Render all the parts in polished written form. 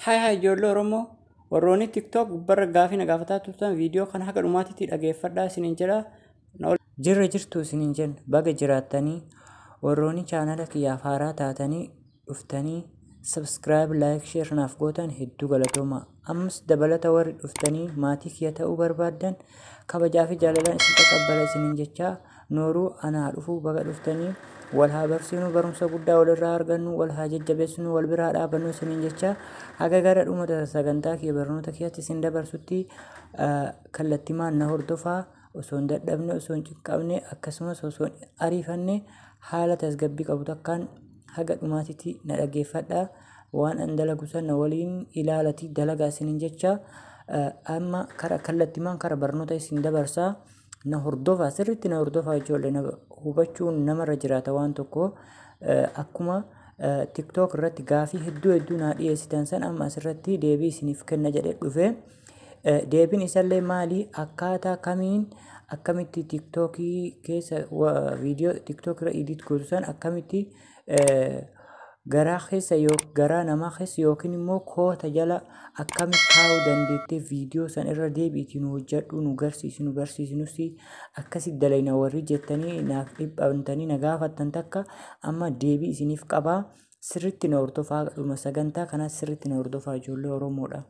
Hai ijoollee Oromoo warroonni TikTok gubbarra gaafii na gaafataa turtan viidiyoo kana haga dhumaatitti dhageeffadhaa isiniin jedha. Jirra jirtu isiniin jenna baga jiraattanii warroonni chaanala kiyyaaf haaraa taatanii dhuftanii subscribe like share naaf gootan hedduu galatooma. Ammas dabalata warri dhuftanii maatii kiyya ta'uu barbaaddan kabajaa fi jaalalaan isin taqabbala isiniin jechaa nooruu anaa dhufuu baga dhuftanii wal haa barsiinu barumsa guddaa walirraa argannu wal haa jajjabeessinu wal biraa dhaabannu isiniin jecha haga gara dhuma sagantaa kiyya barnoota kiyyatti isin dabarsutti kallattimaan na hordofaa osoo hin dadhabne osoo hin cinqabne akkasumas osoo hin ariifanne haala tasgabbii qabu takkaan haga dhumaatitti na dhageeffadhaa waan an dalagu sana waliin ilaalati dalagaa isiniin jecha amma kara kallattimaan kara barnoota isin dabarsaa na hordofaa sirriitti na hordofaa ijoollee na hubachuun namarra jiraata waan tokko akkuma TikTok irratti gaafii hedduu naa dhiyeessitan san amma asirratti deebii isiniif kenna jedhee dhufe deebiin isallee maali akkaataa kamiin akkamitti TikTokii keessa viidiyoo TikTok irra edit gootu san akkamitti garaa keessa garaa namaa keessa yookiin immoo koota jala akkamitti kaa'uu dandeettee viidiyoo san irra deebiitiin hojjedhu nu barsiisnus akkasitti dalayna warri jettanii naaf dhibbantanii na gaafattan takka amma deebii isiniif qabaa sirriitti na hordofaa dhuma sagantaa kanaas sirriitti na hordofaa ijoollee Oromoodha.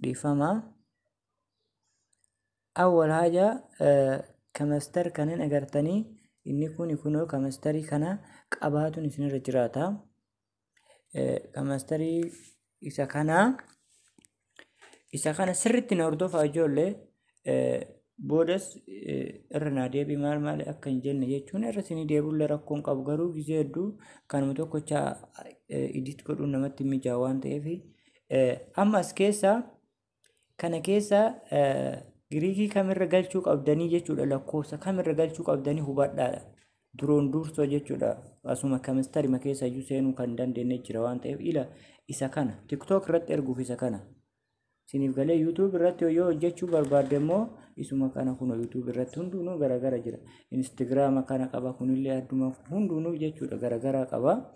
Dhiifama awwal haja kamastar kanan agartanii inni kunoo kamastarii kana qabaatuun isinirra jiraata. Kamastarii isa kana sirriitti na hordofaa ijoollee boodas irra naa deebii maal akka hin jenne jechuun irra isinii deebiullee rakkoon qabu garuu gizee hedduu kanuma tokkocha edit godhuun namatti mijaa waan ta'eef ammas kana keessa Giriikii kamirra galchuu qabdanii jechuudha lakkoofsa kamirra galchuu qabdanii hubadhaadha. Duroon dursoo jechuudha asuma kamastari keessa iyyuu seenuu kan dandeenye jira waan ta'eef isa kana TikTok irratti erguuf isa kana. Isiniif galee YouTube irratti yoo hojjechuu barbaadde immoo isuma kana kuno YouTube irratti hunduunuu garagara jira. Instagram kana qaba kunillee adduma hunduunuu jechuudha garagara qaba.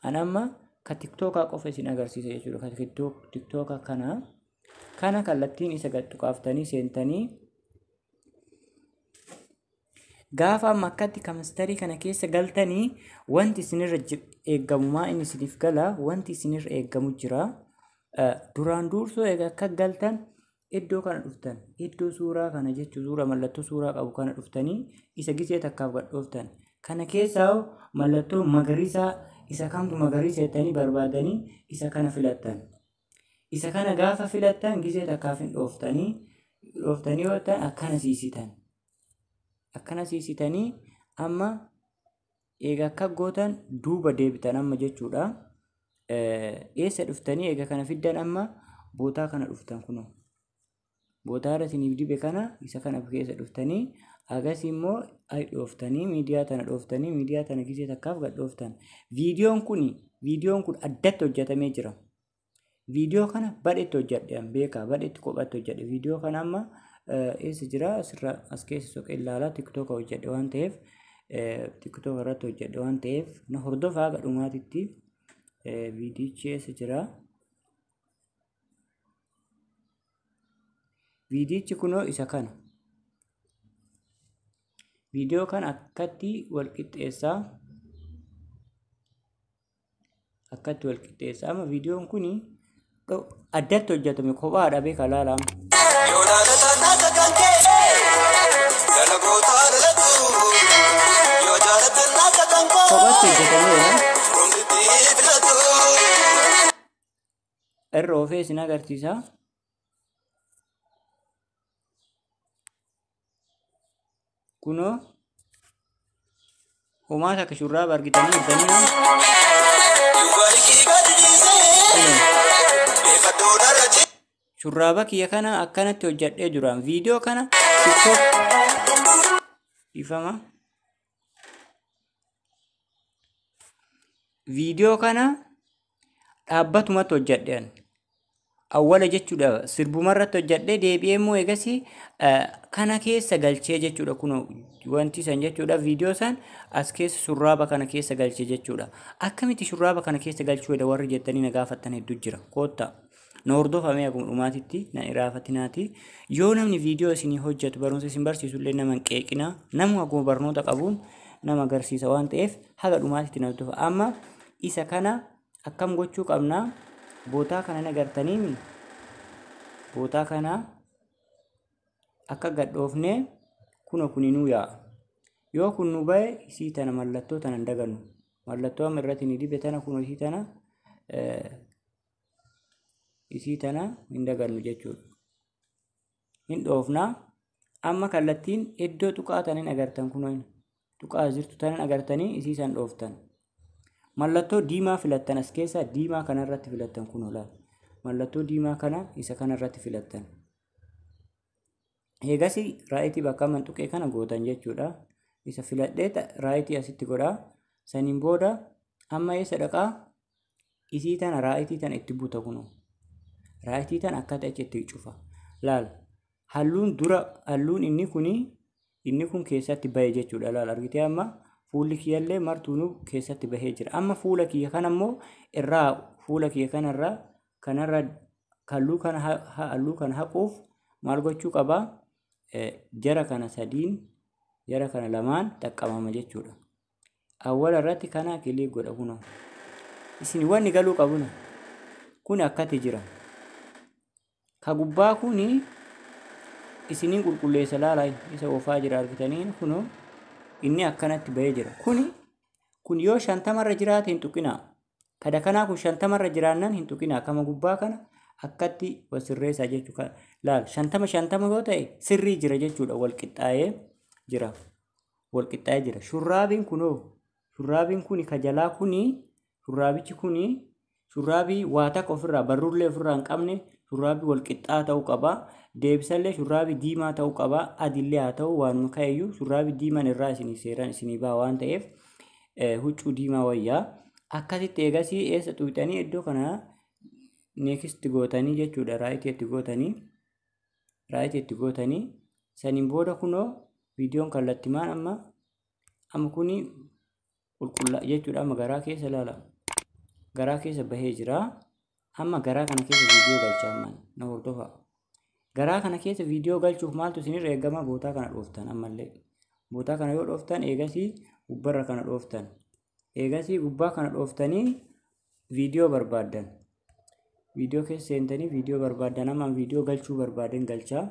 Anamma ka TikTok qofa isin agarsiisa jechuudha ka TikTok kana kallattiin isa gadtuqaaftanii seentanii gaafa makkatti kamastarii kana keessa galtanii wanti isinirra eeggamu maa inni isiniif gala wanti isinirra eeggamu jira duraan dursoo eega akka galtan iddoo kana dhuftan iddoo suuraa kana jechuun suuraa mallattoo suuraa qabu kana dhuftanii isa gisee takkaaf gadhooftan kana keessaa mallattoo magariisaa isa kamtu magariisa jettanii barbaadanii isa kana filattan. Isa kana gaafa filattan gisee takkaaf hin dhooftanii yoo ta'an akkana siisitanii amma eega akka gootan duuba deebitan amma jechuudha. Eessa dhuftanii eega kana fiddan amma bootaa kana dhuftan kunoo bootaa irra isiniif dibe kana isa kana keessa dhuftanii agas immoo dhooftanii miidiyaa tana gisee takkaaf gad dhooftan. Viidiyoon kun addatti hojjetamee jira. Viidiyoo kana badheetti hojjedhe beekaa badheetti kophatti hojjedhe viidiyoo kana amma eessa jira asirra as keessa soqee ilaalaa TikTok hojjedhe waan ta'eef TikTok irratti hojjedhe waan ta'eef na hordofaa haga dhumaatitti viidiyichi eessa jira. Viidiyichi kunoo isa kana viidiyoo kana akkatti wal qixxeessaa amma viidiyoon kuni addatti hojjetame kophaadha beekaa laalaam. Kophatti hojjetamee irra oofee isin agarsiisa. Kunoo homaa takka shurraaba argitanii shurraaba kiyya kana akkanatti hojjedhee jiraan viidiyoo kana TikTok ifama viidiyoo kana dhaabbatumatti hojjedheen awwala jechuudha sirbumarratti hojjedhee deebi'ee immoo egasii kana keessa galchee jechuudha kun wanti san jechuudha viidiyoo san as keessa shurraaba kana keessa galchee jechuudha akkamitti shurraaba kana keessa galchuu eda warri jettanii na gaafattan hedduu jira koottaa na hordofamee akkuma dhumaatitti na iraafatinaati yoo namni viidiyoo isinii hojjetu barumsa isin barsiisullee nama hin qeeqina nama akkuma barnoota qabuun nama agarsiisa waan ta'eef haga dhumaatitti na hordofa amma isa kana akkam gochuu qabnaa bootaa kana nagartanii bootaa kana akka gadhoofne kuninuu yaa yoo kun nu bahe isii tana mallattoo tana dagannu mallattoo amma irratti ni dibe tana kun isii tana hin dagannu jechuudha hin dhoofna amma kallattiin iddoo tuqaa tanin agartan kunoin tuqaa jirtu tanin agartanii isii san dhooftan mallattoo diimaa filattan as keessa diimaa kana irratti filattan kunola mallattoo diimaa kana isa kana irratti filattan eegasi raayitii bakka mantuqee kana gootan jechuudha isa filadhee raayitii asitti godha saniin booda amma eessa dhaqaa isii tana raayitii tana itti buuta kuno raayitii tana akka ta'e itti cufa laal halluun inni kun keessatti bahe jechuudha laal argitee amma fuulli kiyyallee martuunuu keessatti bahee jira amma fuula kiyya kana immoo irraa fuula kiyya kanarra halluu kana haquuf maal gochuu qabaa jara kana sadiin jara kana lamaan xaqqabama jechuudha awwala irratti kana kilik godha kuno isin wanni galuu qabuna kun akkati jira ka gubbaa kuni isiniin qulqulleessa laalaa isa oofaa jira argitanii kuno inni akkanatti bahee jira kun yoo 50 irra jiraate hin tuqinaa kada kanaa kun 50 irra jiraannan hin tuqinaa kama gubbaa kana akkatti wasirreessaa jechuudha laal 50 yoo ta'e sirrii jira jechuudha wal qixxaayee jira shurraabiin kuni ka jalaa shurraabichi shurraabii waa takka ofirraa barruullee ofirraa hin qabne shurraabii wal qixxaa ta'uu qaba deebisallee shurraabii diimaa ta'uu qaba adillee haa ta'u waanuma ka'eyyuu shurraabii diimaan irraa isinii seeraan isinii baa waan ta'eef huccuu diimaa wayyaa akkasitti eegasii eessa tuuxanii iddoo kana neekist gootanii jechuudha raayitii itti gootanii saniin booda kunoo viidiyoon kallattimaan amma kuni qulqullaa jechuudha amma garaa keessa laala garaa keessa bahee jira amma garaa kana keessa viidiyoo galchaa ammaan na hordofa garaa kana keessa viidiyoo galchuuf maaltu isinirra eegama bootaa kana dhooftan ammallee bootaa kana yoo dhooftan eegasii gubbarra kana dhooftan eegasii gubbaa kana dhooftanii viidiyoo barbaaddan viidiyoo keessa seentanii viidiyoo barbaaddan amma viidiyoo galchuu barbaaden galchaa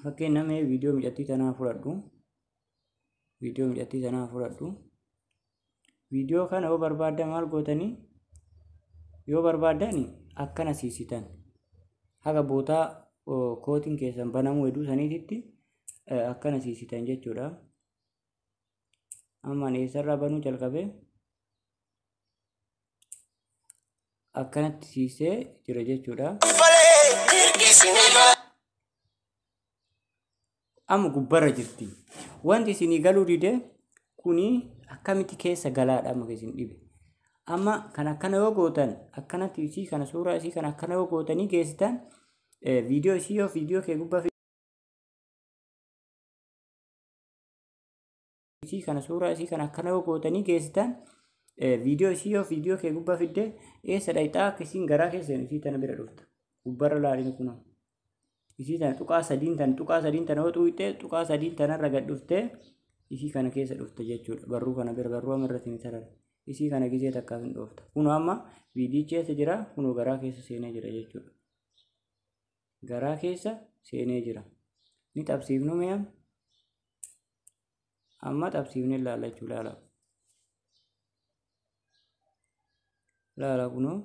fakkeen namee viidiyoo miidhagdii tanaa fudhadhu viidiyoo kana yoo barbaaddan maal gootanii yoo barbaaddan akkana siisitan haga bootaa kootiin keessan banamuu heduu saniititti akkana siisitan jechuudha amma eessarraa banuu jalqabe akkanatti siisee jira jechuudha amma gubbarra jirti wanti isinii galuu dide kuni akkamitti keessa galaadha amma isin dhibe amma kan akkana yoo gootan akkanatti isii kana suuraa isii kana akkana yoo gootanii geessitan viidiyoo isii yoo viidiyoo kee gubbaa isii kana suuraa isii kana akkana yoo gootanii geessitan viidiyoo isii yoo viidiyoo kee gubbaa fidde eessa dhayxaa akka isiin garaa keessa isii tana bira dhufta gubbarra laalini kunoo isii tana tuqaa sadiin tana yoo xuuxxee tuqaa sadiin tanarra gad dhuftee isii kana keessa dhufta jechuudha barruu kana bira barruu amarratti ni tarara isii kana gizee takkaaf hin dhoofta kunoo amma viidiyichi eessa jira kunoo garaa keessa seenee jira jechuudha garaa keessa seenee jira ni xabsiifnu mi'a amma xabsiifnee ilaalla jechuudha laala kunoo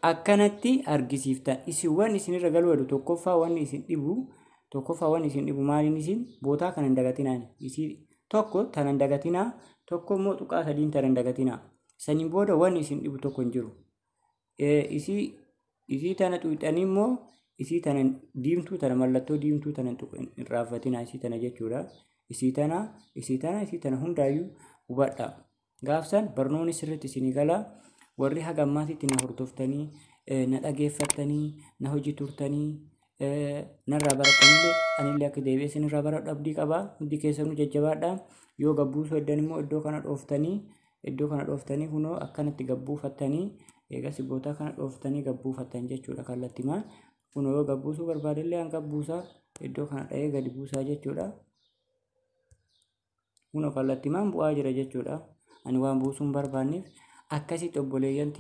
akkanatti argisiiftan isin wanni isinirra galuu heddu tokkoffaa wanni isin dhibu maaliin isin bootaa kana hin dagatinaan isii tokko tana hin dagatinaa tokko immoo tuqaa sadiin tana hin dagatinaa saniin booda wanni isin dhibu tokko hin jiru isii tana xuuxanii immoo isii tana diimtuu tana mallattoo diimtuu tana hin raaffatinaa isii tana jechuudha isii tana hundaayyuu hubadhaa. Gaafsan barnoonni sirriitti isinii galaa. Warri haga ammaatitti na hordoftanii na dhageeffattanii na hojii turtanii narraa baratanillee anillee akka deebi'ee isinirraa baradhu abdii qabaa. Hundi keessanuu jajjabaadhaa. Yoo gabbuusuu eddan immoo iddoo kana dhooftanii kunoo akkanatti gabbuufattanii egaa sibbootaa kana dhooftanii gabbuufattan jechuudha kallattimaan. Kunoo yoo gabbuusuu barbaadillee an gabbuusaa iddoo kana dha'ee gadi buusaa jechuudha. Kunoo kallattimaan bu'aa jira jechuudha. Ani waan buusuun barbaanneef akkasitti obboleeyyan